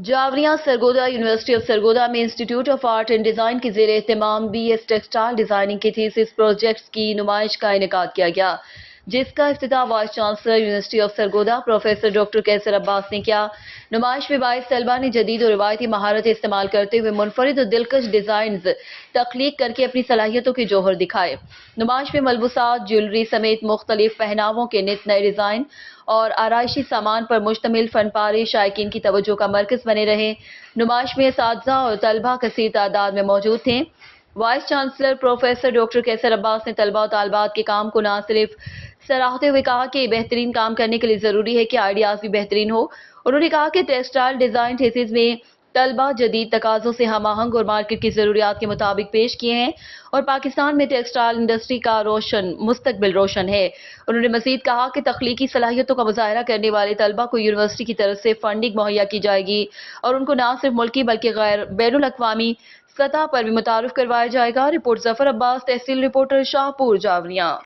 جاوریاں Sargodha university of Sargodha میں institute of art and design کے زیر اہتمام بی ایس ٹیکسٹائل ڈیزائننگ کے تھیسس پروجیکٹس کی نمائش کا انعقاد کیا گیا، جس کا افتتاح vice chancellor university of Sargodha professor doctor کیسر عباس نے کیا۔ نمائش میں 22 طلباء نے جدید اور روایتی مہارتیں استعمال کرتے ہوئے منفرد اور دلکش ڈیزائنز تخلیق کر کے اپنی صلاحیتوں کے جوہر دکھائے۔ نمائش میں ملبوسات، جیولری سمیت مختلف پہناووں کے نت نئے ڈیزائن اور آرائشی سامان پر مشتمل فن پارے شائقین کی توجہ کا مرکز بنے رہے۔ نمائش میں اساتذہ اور طلباء کثیر تعداد میں موجود تھے۔ وائس چانسلر پروفیسر ڈاکٹر کیسر عباس نے طلباء و طالبات کے کام کو نہ صرف سراہتے ہوئے کہا کہ بہترین کام کرنے کے لیے ضروری ہے کہ آئیڈیاز بھی بہترین ہو۔ انہوں نے کہا کہ ٹیکسٹائل ڈیزائن تھیسس میں طلباء جدید تقاضوں سے ہم آہنگ اور مارکیٹ کی ضروریات کے مطابق پیش کیے ہیں اور پاکستان میں ٹیکسٹائل انڈسٹری کا مستقبل روشن ہے۔ انہوں نے مزید کہا کہ تخلیقی صلاحیتوں کا مظاہرہ کرنے والے طلباء کو یونیورسٹی کی طرف سے فنڈنگ مہیا کی جائے گی اور ان کو نہ صرف ملکی بلکہ بین الاقوامی سطح پر بھی متعارف کروایا جائے گا۔ رپورٹ ظفر عباس، تحصیل رپورٹر، شاہپور، جاوریاں۔